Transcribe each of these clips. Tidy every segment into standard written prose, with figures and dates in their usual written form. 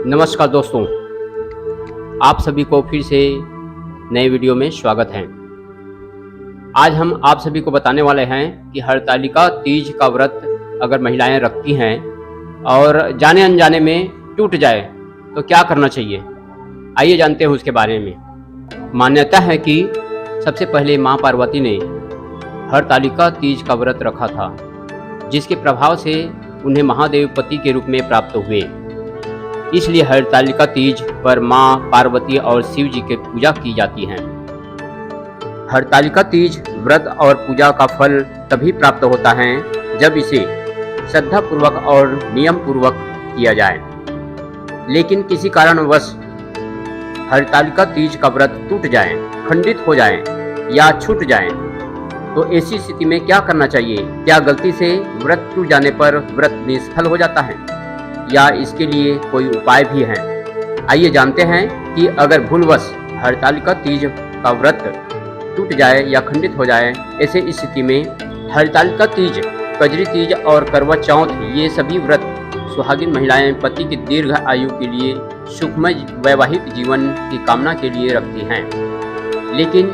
नमस्कार दोस्तों, आप सभी को फिर से नए वीडियो में स्वागत है। आज हम आप सभी को बताने वाले हैं कि हरतालिका तीज का व्रत अगर महिलाएं रखती हैं और जाने अनजाने में टूट जाए तो क्या करना चाहिए। आइए जानते हैं उसके बारे में। मान्यता है कि सबसे पहले मां पार्वती ने हरतालिका तीज का व्रत रखा था, जिसके प्रभाव से उन्हें महादेव पति के रूप में प्राप्त हुए। इसलिए हरतालिका तीज पर मां पार्वती और शिव जी की पूजा की जाती है। हरतालिका तीज व्रत और पूजा का फल तभी प्राप्त होता है जब इसे श्रद्धा पूर्वक और नियम पूर्वक किया जाए। लेकिन किसी कारणवश हरतालिका तीज का व्रत टूट जाए, खंडित हो जाए या छूट जाए तो ऐसी स्थिति में क्या करना चाहिए। क्या गलती से व्रत टूट जाने पर व्रत निष्फल हो जाता है या इसके लिए कोई उपाय भी है। आइए जानते हैं कि अगर भूलवश हरतालिका तीज का व्रत टूट जाए या खंडित हो जाए, ऐसे स्थिति में हरतालिका तीज, कजरी तीज और करवा चौथ, ये सभी व्रत सुहागिन महिलाएं पति की दीर्घ आयु के लिए सुखमय वैवाहिक जीवन की कामना के लिए रखती हैं। लेकिन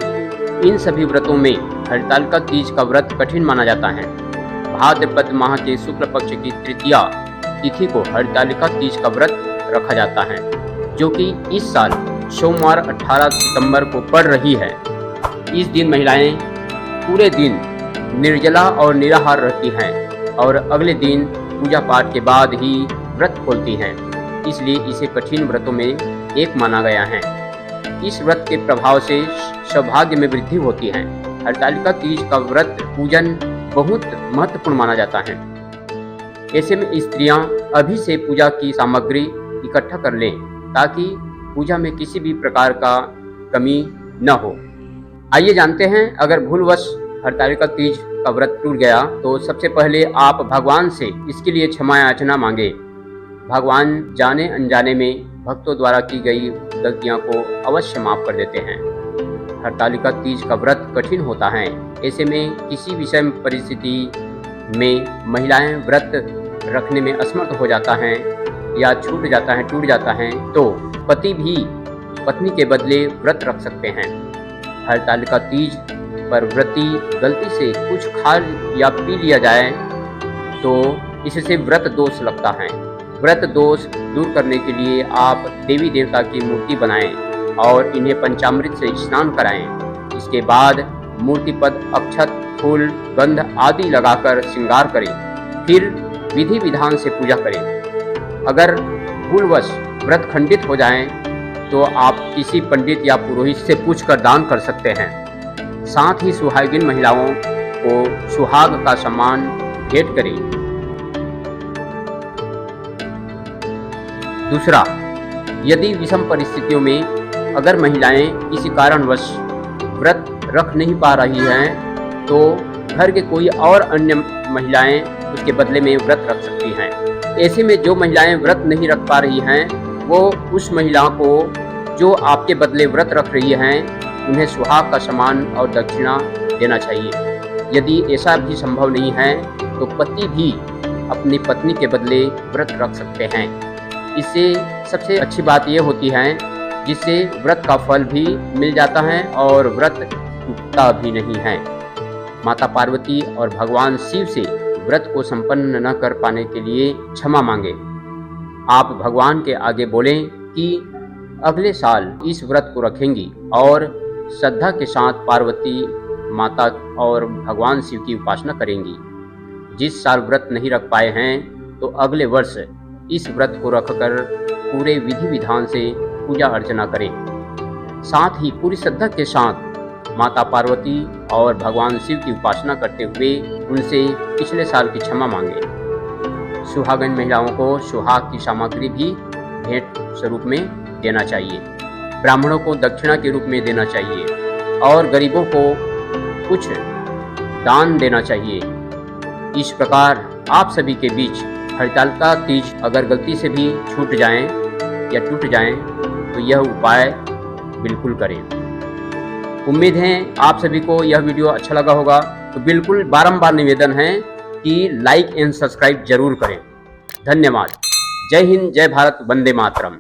इन सभी व्रतों में हरतालिका तीज का व्रत कठिन माना जाता है। भाद्रपद माह के शुक्ल पक्ष की तृतीया तिथि को हरतालिका तीज का व्रत रखा जाता है, जो कि इस साल सोमवार 18 सितंबर को पड़ रही है। इस दिन महिलाएं पूरे दिन निर्जला और निराहार रहती हैं और अगले दिन पूजा पाठ के बाद ही व्रत खोलती हैं। इसलिए इसे कठिन व्रतों में एक माना गया है। इस व्रत के प्रभाव से सौभाग्य में वृद्धि होती है। हरतालिका तीज का व्रत पूजन बहुत महत्वपूर्ण माना जाता है। ऐसे में स्त्रियां अभी से पूजा की सामग्री इकट्ठा कर लें ताकि पूजा में किसी भी प्रकार का कमी न हो। आइए जानते हैं, अगर भूलवश हरतालिका तीज का व्रत टूट गया तो सबसे पहले आप भगवान से इसके लिए क्षमा याचना मांगे। भगवान जाने अनजाने में भक्तों द्वारा की गई गलतियां को अवश्य माफ कर देते हैं। हरतालिका तीज का व्रत कठिन होता है। ऐसे में किसी विषम परिस्थिति में महिलाएं व्रत रखने में असमर्थ हो जाता है या छूट जाता है, टूट जाता है, तो पति भी पत्नी के बदले व्रत रख सकते हैं। हरतालिका तीज पर व्रती गलती से कुछ खा या पी लिया जाए तो इससे व्रत दोष लगता है। व्रत दोष दूर करने के लिए आप देवी देवता की मूर्ति बनाएं और इन्हें पंचामृत से स्नान कराएं। इसके बाद मूर्ति पर अक्षत, फूल, गंध आदि लगाकर श्रृंगार करें। फिर विधि विधान से पूजा करें। अगर भूलवश व्रत खंडित हो जाए तो आप किसी पंडित या पुरोहित से पूछकर दान कर सकते हैं। साथ ही सुहागिन महिलाओं को सुहाग का सम्मान भेंट करें। दूसरा, यदि विषम परिस्थितियों में अगर महिलाएं किसी कारणवश व्रत रख नहीं पा रही हैं तो घर के कोई और अन्य महिलाएं उसके बदले में व्रत रख सकती हैं। ऐसे में जो महिलाएं व्रत नहीं रख पा रही हैं वो उस महिला को जो आपके बदले व्रत रख रही हैं उन्हें सुहाग का सम्मान और दक्षिणा देना चाहिए। यदि ऐसा भी संभव नहीं है तो पति भी अपनी पत्नी के बदले व्रत रख सकते हैं। इससे सबसे अच्छी बात यह होती है जिससे व्रत का फल भी मिल जाता है और व्रत टूटता भी नहीं है। माता पार्वती और भगवान शिव से व्रत को संपन्न न कर पाने के लिए क्षमा मांगे। आप भगवान के आगे बोलें कि अगले साल इस व्रत को रखेंगी और श्रद्धा के साथ पार्वती माता और भगवान शिव की उपासना करेंगी। जिस साल व्रत नहीं रख पाए हैं तो अगले वर्ष इस व्रत को रखकर पूरे विधि विधान से पूजा अर्चना करें। साथ ही पूरी श्रद्धा के साथ माता पार्वती और भगवान शिव की उपासना करते हुए उनसे पिछले साल की क्षमा मांगे। सुहागिन महिलाओं को सुहाग की सामग्री भी भेंट स्वरूप में देना चाहिए। ब्राह्मणों को दक्षिणा के रूप में देना चाहिए और गरीबों को कुछ दान देना चाहिए। इस प्रकार आप सभी के बीच हरतालिका तीज अगर गलती से भी छूट जाएं या टूट जाएं तो यह उपाय बिल्कुल करें। उम्मीद है आप सभी को यह वीडियो अच्छा लगा होगा। तो बिल्कुल बारंबार निवेदन है कि लाइक एंड सब्सक्राइब जरूर करें। धन्यवाद। जय हिंद, जय भारत, वंदे मातरम।